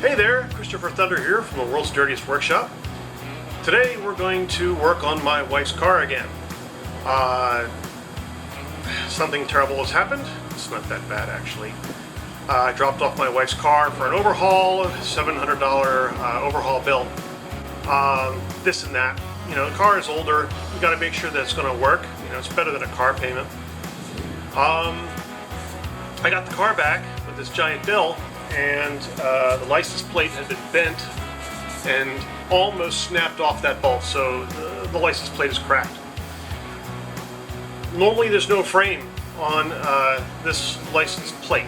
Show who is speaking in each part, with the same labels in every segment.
Speaker 1: Hey there, Christopher Thunder here from the World's Dirtiest Workshop. Today we're going to work on my wife's car again. Something terrible has happened. It's not that bad actually. I dropped off my wife's car for an overhaul, $700 overhaul bill. This and that. You know, the car is older. You got to make sure that it's going to work. You know, it's better than a car payment. I got the car back with this giant bill, and the license plate had been bent and almost snapped off that bolt, so the license plate is cracked. Normally there's no frame on this license plate,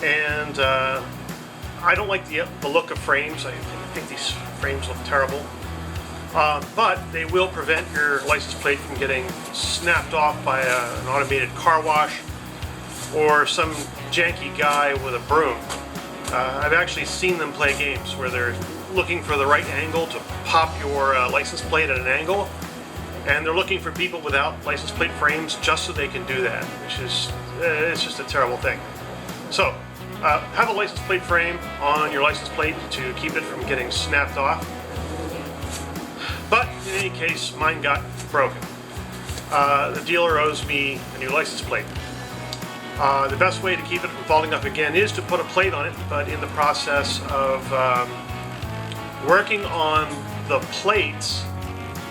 Speaker 1: and I don't like the look of frames. I think these frames look terrible, but they will prevent your license plate from getting snapped off by an automated car wash or some janky guy with a broom. I've actually seen them play games where they're looking for the right angle to pop your license plate at an angle, and they're looking for people without license plate frames just so they can do that, which is it's just a terrible thing. So have a license plate frame on your license plate to keep it from getting snapped off. But in any case, mine got broken. The dealer owes me a new license plate. The best way to keep it from falling off again is to put a plate on it, but in the process of working on the plates,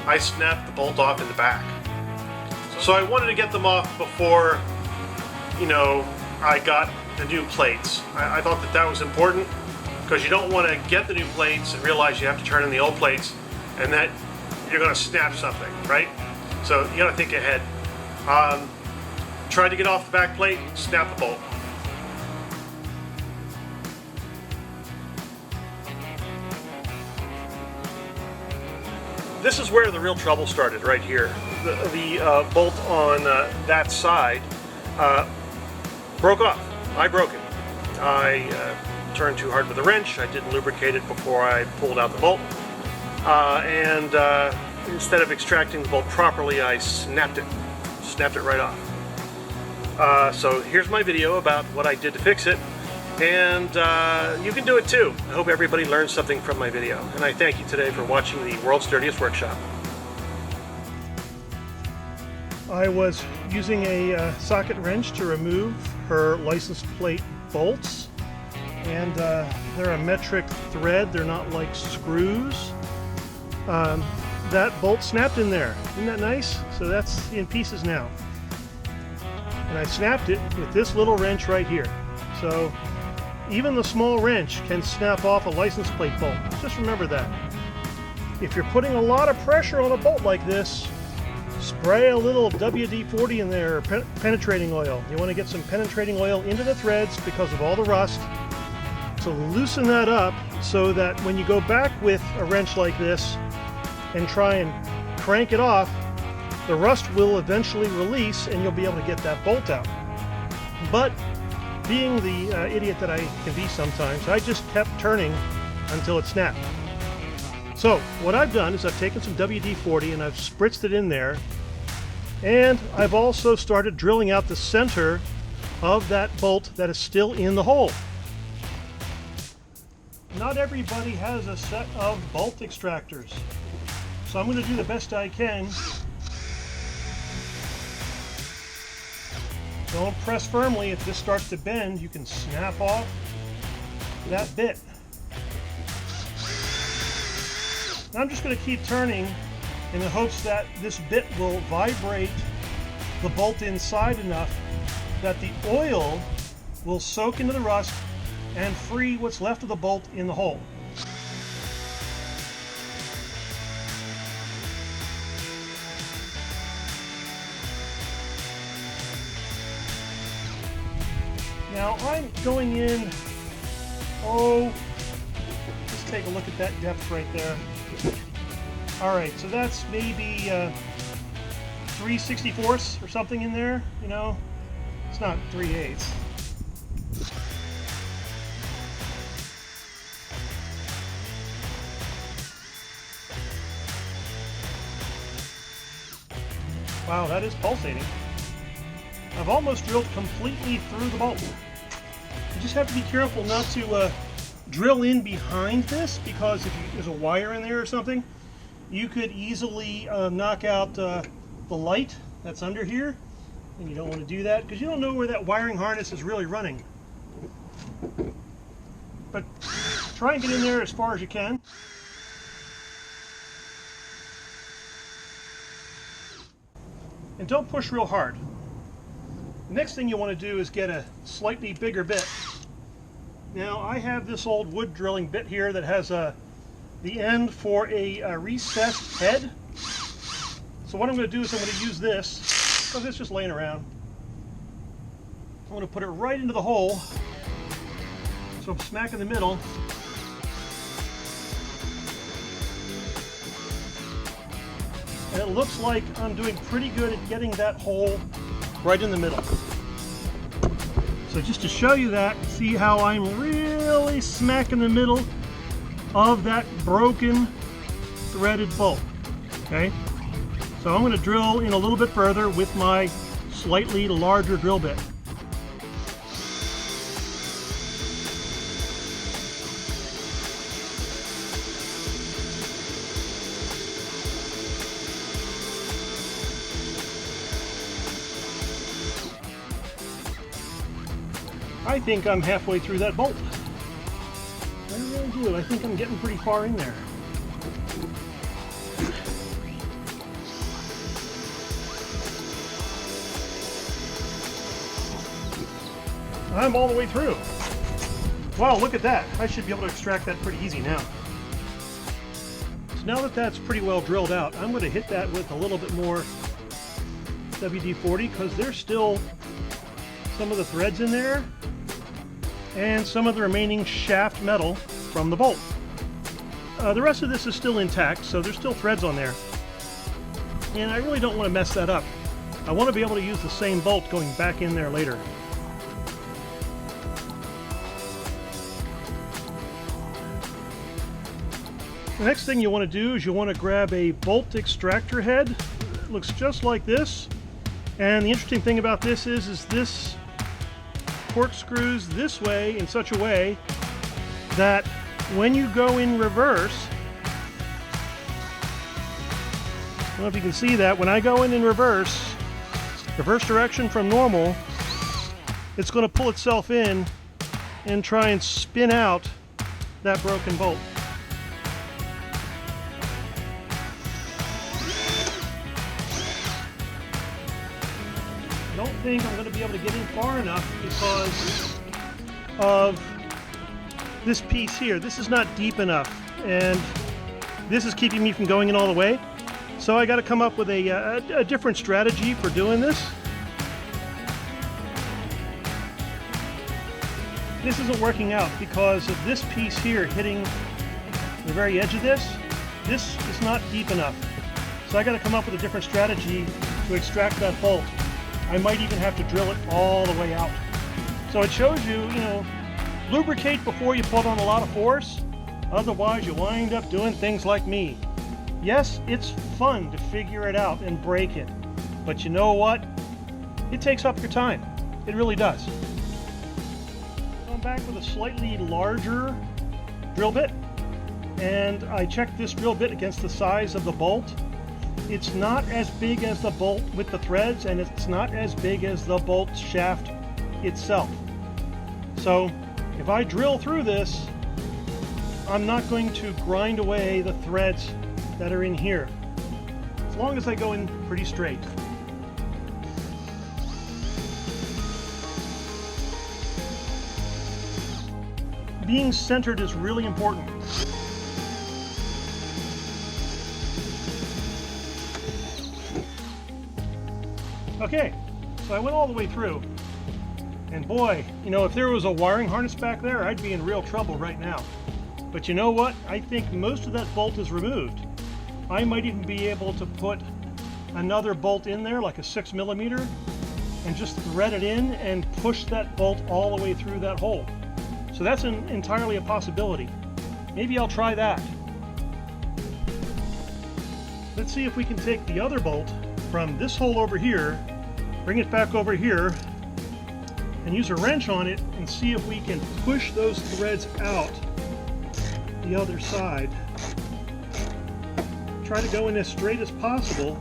Speaker 1: I snapped the bolt off in the back. So I wanted to get them off before, you know, I got the new plates. I thought that that was important, because you don't want to get the new plates and realize you have to turn in the old plates and that you're going to snap something, right? So you got to think ahead. Tried to get off the back plate, snap the bolt. This is where the real trouble started, right here. The bolt on that side broke off. I broke it. I turned too hard with the wrench. I didn't lubricate it before I pulled out the bolt. And instead of extracting the bolt properly, I snapped it right off. So here's my video about what I did to fix it, and you can do it too. I hope everybody learned something from my video, and I thank you today for watching the World's Dirtiest Workshop. I was using a socket wrench to remove her license plate bolts, and they're a metric thread. They're not like screws. That bolt snapped in there. Isn't that nice? So that's in pieces now. And I snapped it with this little wrench right here. So even the small wrench can snap off a license plate bolt. Just remember that. If you're putting a lot of pressure on a bolt like this, spray a little WD-40 in there, penetrating oil. You want to get some penetrating oil into the threads because of all the rust, to loosen that up so that when you go back with a wrench like this and try and crank it off, the rust will eventually release and you'll be able to get that bolt out. But being the idiot that I can be sometimes, I just kept turning until it snapped. So what I've done is I've taken some WD-40 and I've spritzed it in there, and I've also started drilling out the center of that bolt that is still in the hole. Not everybody has a set of bolt extractors, so I'm going to do the best I can. Don't press firmly. If this starts to bend, you can snap off that bit. Now I'm just going to keep turning in the hopes that this bit will vibrate the bolt inside enough that the oil will soak into the rust and free what's left of the bolt in the hole. Now I'm going in, let's take a look at that depth right there. Alright, so that's maybe 3/64 or something in there, you know, it's not 3/8. Wow, that is pulsating. I've almost drilled completely through the bolt. You just have to be careful not to drill in behind this, because if there's a wire in there or something, you could easily knock out the light that's under here, and you don't want to do that because you don't know where that wiring harness is really running. But try and get in there as far as you can. And don't push real hard. The next thing you want to do is get a slightly bigger bit. Now I have this old wood drilling bit here that has the end for a recessed head. So what I'm going to do is I'm going to use this, because it's just laying around. I'm going to put it right into the hole, so I'm smack in the middle. And it looks like I'm doing pretty good at getting that hole right in the middle. So just to show you that, see how I'm really smack in the middle of that broken threaded bolt. Okay, so I'm going to drill in a little bit further with my slightly larger drill bit. I think I'm halfway through that bolt. I really do. I think I'm getting pretty far in there. I'm all the way through. Wow, look at that. I should be able to extract that pretty easy now. So now that that's pretty well drilled out, I'm going to hit that with a little bit more WD-40 because there's still some of the threads in there and some of the remaining shaft metal from the bolt. The rest of this is still intact, so there's still threads on there. And I really don't want to mess that up. I want to be able to use the same bolt going back in there later. The next thing you want to do is you want to grab a bolt extractor head. It looks just like this. And the interesting thing about this is this corkscrews this way in such a way that when you go in reverse, I don't know if you can see that, when I go in reverse direction from normal, it's going to pull itself in and try and spin out that broken bolt. I don't think I'm going to be able to get in far enough because of this piece here. This is not deep enough, and this is keeping me from going in all the way. So I got to come up with a different strategy for doing this. This isn't working out because of this piece here hitting the very edge of this. This is not deep enough. So I got to come up with a different strategy to extract that bolt. I might even have to drill it all the way out. So it shows you, lubricate before you put on a lot of force. Otherwise, you wind up doing things like me. Yes, it's fun to figure it out and break it. But you know what? It takes up your time. It really does. I'm back with a slightly larger drill bit. And I checked this drill bit against the size of the bolt. It's not as big as the bolt with the threads, and it's not as big as the bolt shaft itself. So if I drill through this, I'm not going to grind away the threads that are in here, as long as I go in pretty straight. Being centered is really important. Okay, so I went all the way through, and boy, if there was a wiring harness back there, I'd be in real trouble right now. But you know what? I think most of that bolt is removed. I might even be able to put another bolt in there, like a 6mm, and just thread it in and push that bolt all the way through that hole. So that's entirely a possibility. Maybe I'll try that. Let's see if we can take the other bolt from this hole over here, bring it back over here, and use a wrench on it and see if we can push those threads out the other side. Try to go in as straight as possible.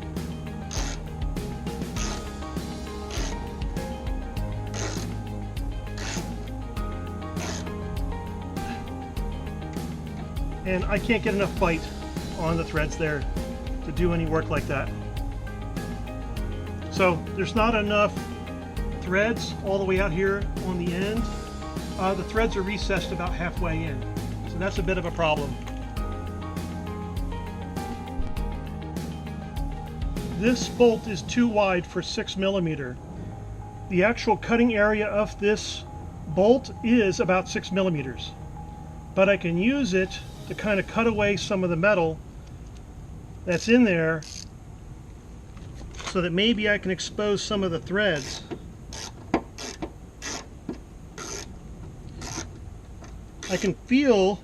Speaker 1: And I can't get enough bite on the threads there to do any work like that. So there's not enough threads all the way out here on the end. The threads are recessed about halfway in. So that's a bit of a problem. This bolt is too wide for 6mm. The actual cutting area of this bolt is about 6mm. But I can use it to kind of cut away some of the metal that's in there so that maybe I can expose some of the threads. I can feel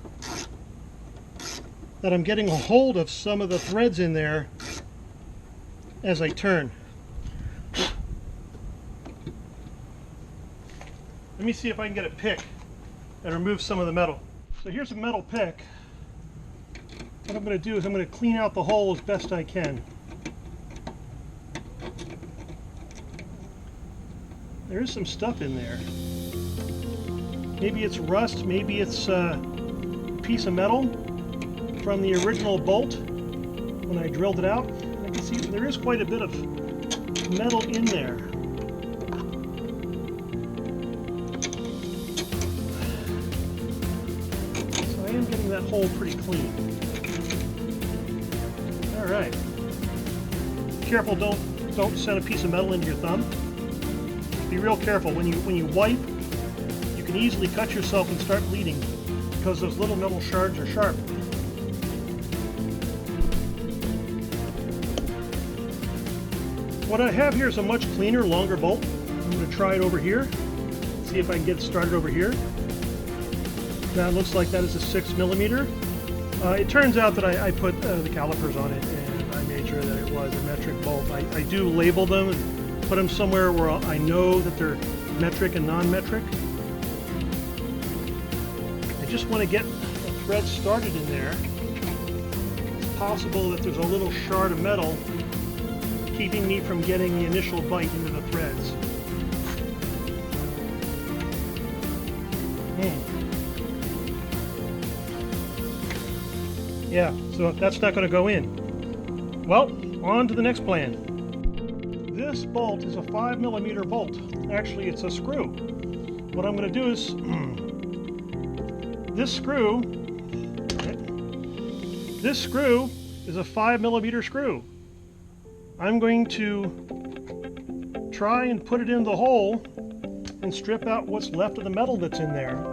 Speaker 1: that I'm getting a hold of some of the threads in there as I turn. Let me see if I can get a pick and remove some of the metal. So here's a metal pick. What I'm going to do is I'm going to clean out the hole as best I can. There is some stuff in there. Maybe it's rust, maybe it's a piece of metal from the original bolt when I drilled it out. I can see there is quite a bit of metal in there. So I am getting that hole pretty clean. All right. Be careful, don't send a piece of metal into your thumb. Be real careful when you wipe. You can easily cut yourself and start bleeding because those little metal shards are sharp. What I have here is a much cleaner, longer bolt. I'm going to try it over here. See if I can get it started over here. Now it looks like that is a 6mm. It turns out that I put the calipers on it and I made sure that it was a metric bolt. I do label them and put them somewhere where I know that they're metric and non-metric. I just want to get the thread started in there. It's possible that there's a little shard of metal keeping me from getting the initial bite into the threads. Yeah, so that's not going to go in. Well, on to the next plan. This bolt is a 5mm bolt. Actually, it's a screw. What I'm going to do is this screw is a 5mm screw. I'm going to try and put it in the hole and strip out what's left of the metal that's in there.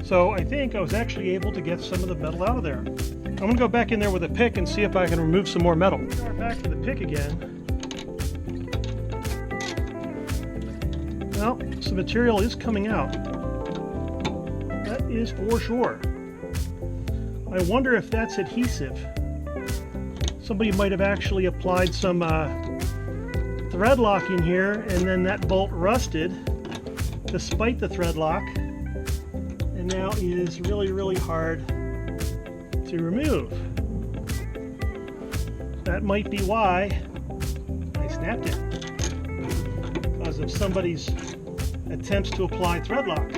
Speaker 1: So I think I was actually able to get some of the metal out of there. I'm going to go back in there with a pick and see if I can remove some more metal. Back to the pick again. Well, some material is coming out. That is for sure. I wonder if that's adhesive. Somebody might have actually applied some thread lock in here and then that bolt rusted despite the thread lock. And now is really, really hard to remove. That might be why I snapped it. Because of somebody's attempts to apply thread lock.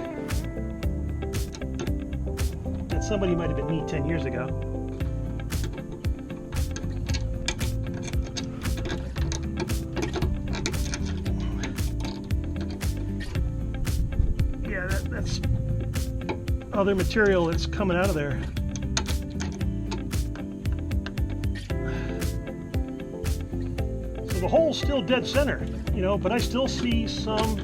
Speaker 1: That somebody might have been me 10 years ago. Yeah, that's other material that's coming out of there. So the hole's still dead center, you know, but I still see some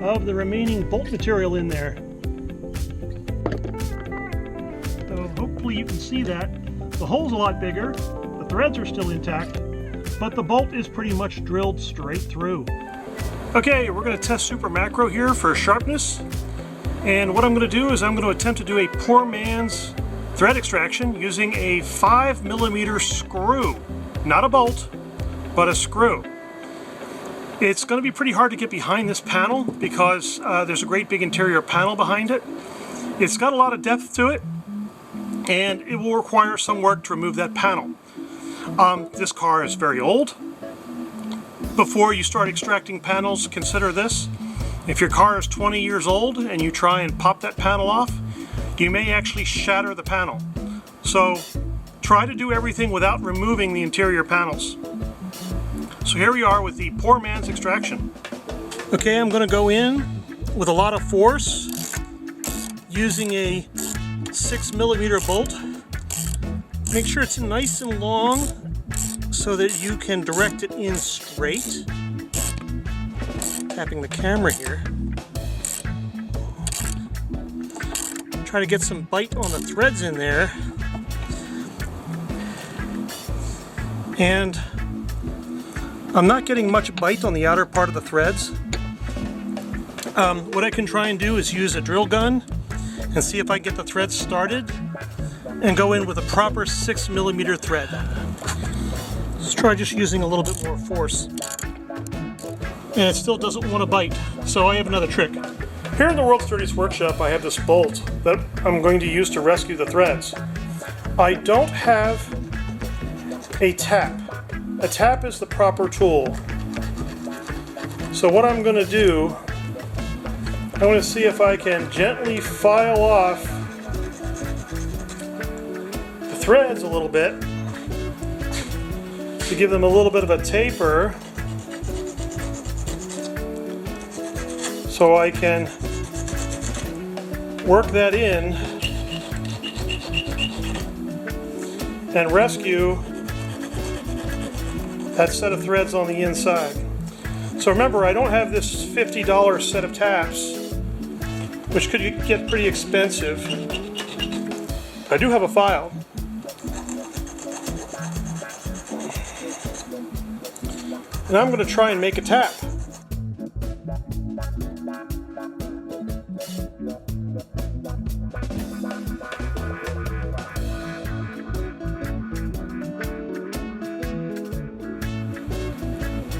Speaker 1: of the remaining bolt material in there. So hopefully you can see that. The hole's a lot bigger, the threads are still intact, but the bolt is pretty much drilled straight through. Okay, we're going to test Super Macro here for sharpness. And what I'm going to do is I'm going to attempt to do a poor man's thread extraction using a 5mm screw. Not a bolt, but a screw. It's going to be pretty hard to get behind this panel because there's a great big interior panel behind it. It's got a lot of depth to it, and it will require some work to remove that panel. This car is very old. Before you start extracting panels, consider this. If your car is 20 years old and you try and pop that panel off, you may actually shatter the panel. So try to do everything without removing the interior panels. So here we are with the poor man's extraction. Okay, I'm going to go in with a lot of force using a 6mm bolt. Make sure it's nice and long so that you can direct it in straight. Tapping the camera here. Try to get some bite on the threads in there. And I'm not getting much bite on the outer part of the threads. What I can try and do is use a drill gun and see if I can get the threads started and go in with a proper 6mm thread. Let's try just using a little bit more force. And it still doesn't want to bite, so I have another trick. Here in the World's Dirtiest Workshop, I have this bolt that I'm going to use to rescue the threads. I don't have a tap. A tap is the proper tool. So what I'm going to do, I'm going to see if I can gently file off the threads a little bit to give them a little bit of a taper so I can work that in and rescue that set of threads on the inside. So remember, I don't have this $50 set of taps, which could get pretty expensive. I do have a file. And I'm going to try and make a tap.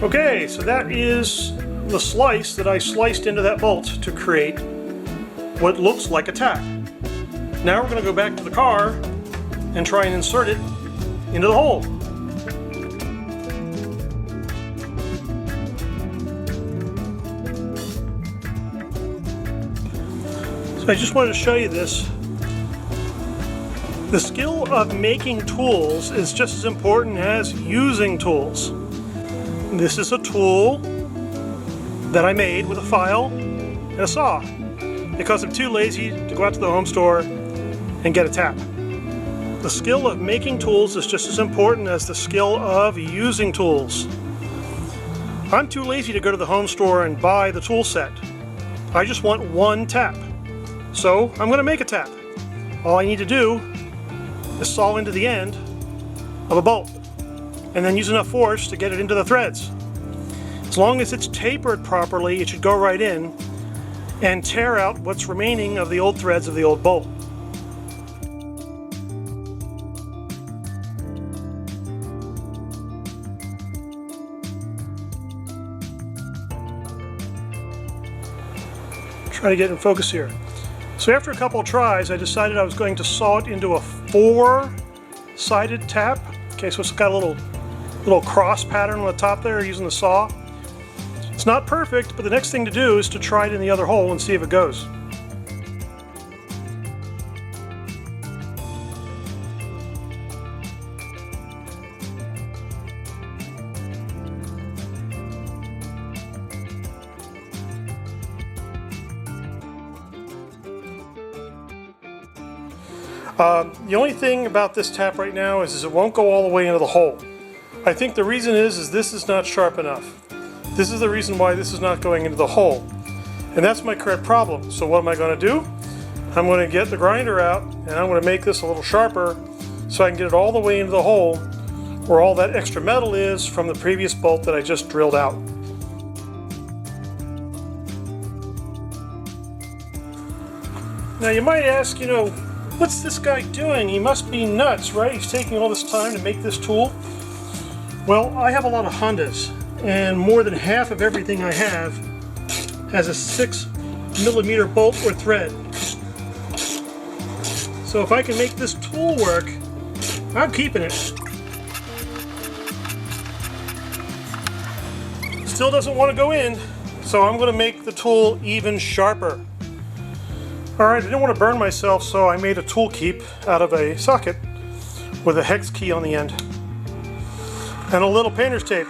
Speaker 1: Okay, so that is the slice that I sliced into that bolt to create what looks like a tap. Now we're going to go back to the car and try and insert it into the hole. So I just wanted to show you this. The skill of making tools is just as important as using tools. This is a tool that I made with a file and a saw because I'm too lazy to go out to the home store and get a tap. The skill of making tools is just as important as the skill of using tools. I'm too lazy to go to the home store and buy the tool set. I just want one tap. So I'm going to make a tap. All I need to do is saw into the end of a bolt and then use enough force to get it into the threads. As long as it's tapered properly, it should go right in and tear out what's remaining of the old threads of the old bolt. Try to get in focus here. So after a couple of tries, I decided I was going to saw it into a 4-sided tap. Okay, so it's got a little cross pattern on the top there using the saw. It's not perfect, but the next thing to do is to try it in the other hole and see if it goes. The only thing about this tap right now is it won't go all the way into the hole. I think the reason is this is not sharp enough. This is the reason why this is not going into the hole. And that's my correct problem. So what am I going to do? I'm going to get the grinder out and I'm going to make this a little sharper so I can get it all the way into the hole where all that extra metal is from the previous bolt that I just drilled out. Now you might ask, what's this guy doing? He must be nuts, right? He's taking all this time to make this tool. Well, I have a lot of Hondas, and more than half of everything I have has a 6mm bolt or thread. So if I can make this tool work, I'm keeping it. Still doesn't want to go in, so I'm going to make the tool even sharper. Alright, I didn't want to burn myself, so I made a tool keep out of a socket with a hex key on the end and a little painter's tape.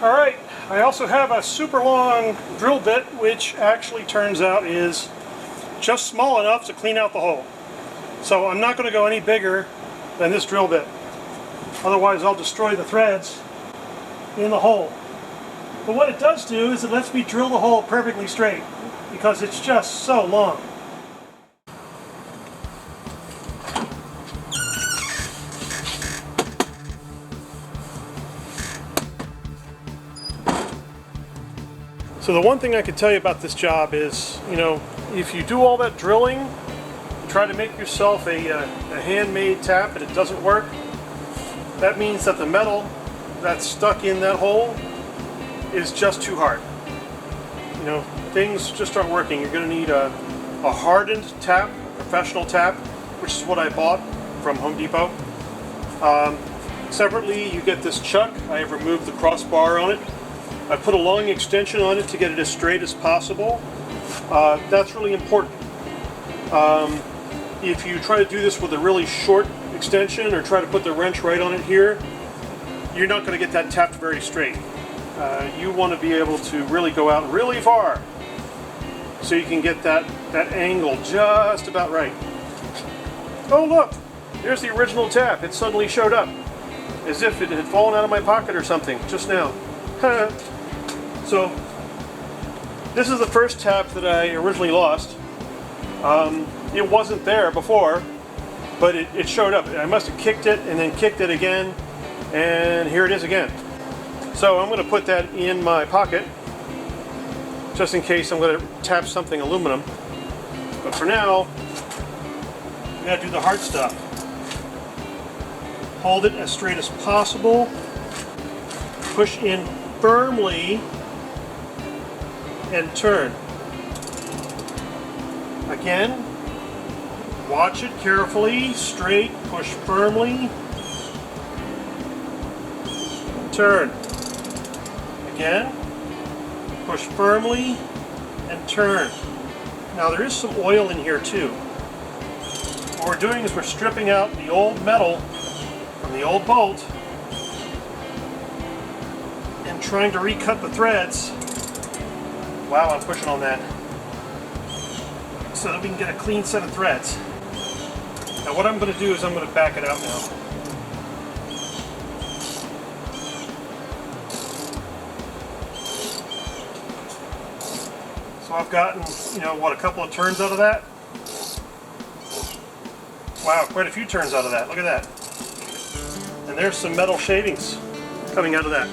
Speaker 1: Alright, I also have a super long drill bit, which actually turns out is just small enough to clean out the hole. So I'm not going to go any bigger than this drill bit. Otherwise I'll destroy the threads in the hole. But what it does do is it lets me drill the hole perfectly straight because it's just so long. So the one thing I can tell you about this job is, if you do all that drilling, try to make yourself a handmade tap and it doesn't work, that means that the metal that's stuck in that hole is just too hard. Things just aren't working. You're going to need a hardened tap, professional tap, which is what I bought from Home Depot. Separately, you get this chuck. I have removed the crossbar on it. I put a long extension on it to get it as straight as possible. That's really important. If you try to do this with a really short extension or try to put the wrench right on it here, you're not going to get that tapped very straight. You want to be able to really go out really far so you can get that angle just about right. Oh look, there's the original tap. It suddenly showed up as if it had fallen out of my pocket or something just now. So this is the first tap that I originally lost. It wasn't there before, but it showed up. I must have kicked it and then kicked it again, and here it is again. So I'm going to put that in my pocket just in case I'm going to tap something aluminum. But for now, I'm going to do the hard stuff. Hold it as straight as possible. Push in firmly and turn. Again, watch it carefully, straight, push firmly, turn. Again, push firmly and turn. Now there is some oil in here too. What we're doing is we're stripping out the old metal from the old bolt and trying to recut the threads. Wow, I'm pushing on that. So that we can get a clean set of threads. Now what I'm going to do is I'm going to back it out now. So I've gotten, a couple of turns out of that. Wow, quite a few turns out of that. Look at that. And there's some metal shavings coming out of that.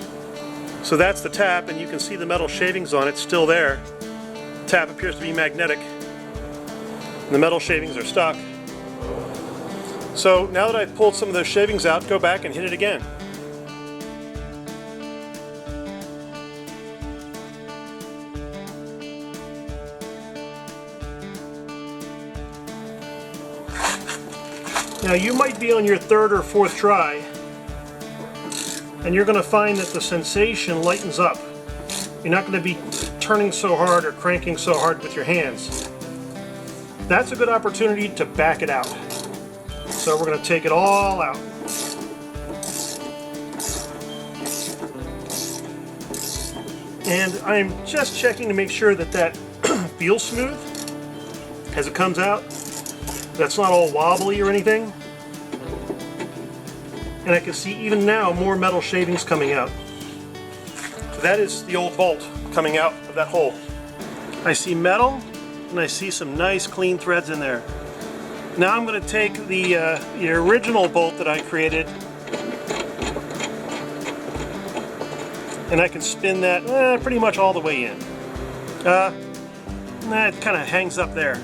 Speaker 1: So that's the tap, and you can see the metal shavings on it still there. The tap appears to be magnetic. And the metal shavings are stuck. So now that I've pulled some of those shavings out, go back and hit it again. Now you might be on your third or fourth try, and you're going to find that the sensation lightens up. You're not going to be turning so hard or cranking so hard with your hands. That's a good opportunity to back it out. So we're going to take it all out. And I'm just checking to make sure that that feels smooth as it comes out. That's not all wobbly or anything. And and I can see even now more metal shavings coming out. That is the old bolt coming out of that hole. I see metal, and I see some nice clean threads in there. Now I'm going to take the original bolt that I created, and I can spin that pretty much all the way in. It kind of hangs up there.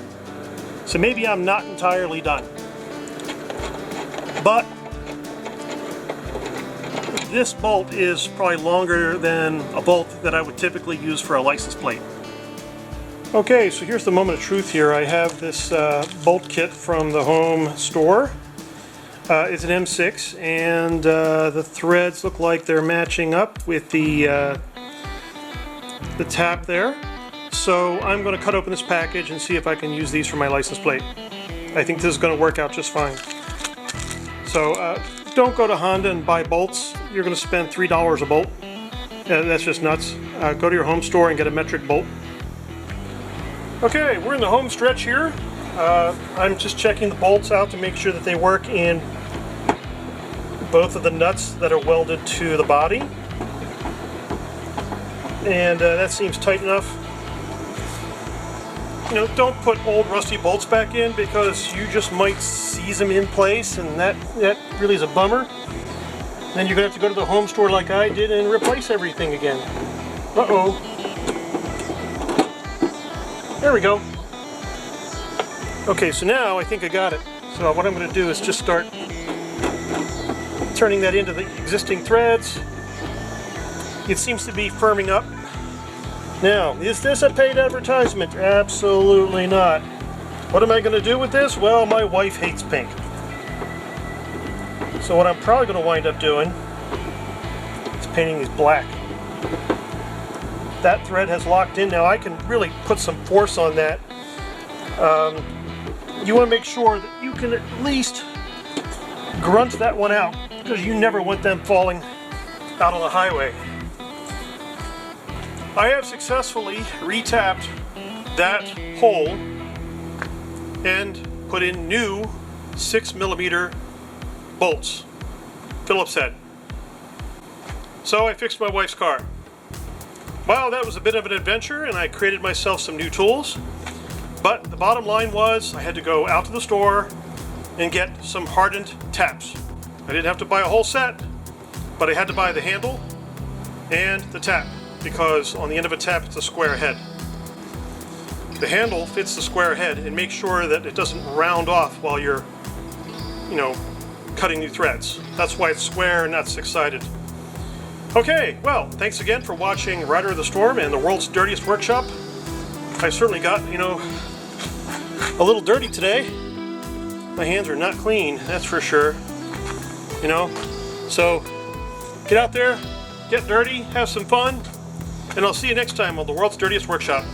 Speaker 1: So maybe I'm not entirely done. But this bolt is probably longer than a bolt that I would typically use for a license plate. Okay, so here's the moment of truth here. I have this bolt kit from the home store. It's an M6, and the threads look like they're matching up with the tap there. So I'm going to cut open this package and see if I can use these for my license plate. I think this is going to work out just fine. So don't go to Honda and buy bolts. You're going to spend $3 a bolt. That's just nuts. Go to your home store and get a metric bolt. Okay, we're in the home stretch here. I'm just checking the bolts out to make sure that they work in both of the nuts that are welded to the body. And that seems tight enough. You know, don't put old rusty bolts back in because you just might seize them in place, and that really is a bummer. Then you're going to have to go to the home store like I did and replace everything again. Uh-oh. There we go. Okay, so now I think I got it. So what I'm going to do is just start turning that into the existing threads. It seems to be firming up. Now, is this a paid advertisement? Absolutely not. What am I going to do with this? Well, my wife hates pink. So what I'm probably going to wind up doing is painting these black. That thread has locked in. Now I can really put some force on that. You want to make sure that you can at least grunt that one out, because you never want them falling out on the highway. I have successfully retapped that hole and put in new 6mm bolts, Phillips head. So I fixed my wife's car. Well, that was a bit of an adventure, and I created myself some new tools. But the bottom line was I had to go out to the store and get some hardened taps. I didn't have to buy a whole set, but I had to buy the handle and the tap, because on the end of a tap it's a square head. The handle fits the square head and makes sure that it doesn't round off while you're, cutting new threads. That's why it's square and not six-sided. Okay, well, thanks again for watching Rider of the Storm and the World's Dirtiest Workshop. I certainly got, a little dirty today. My hands are not clean, that's for sure. So get out there, get dirty, have some fun, and I'll see you next time on the World's Dirtiest Workshop.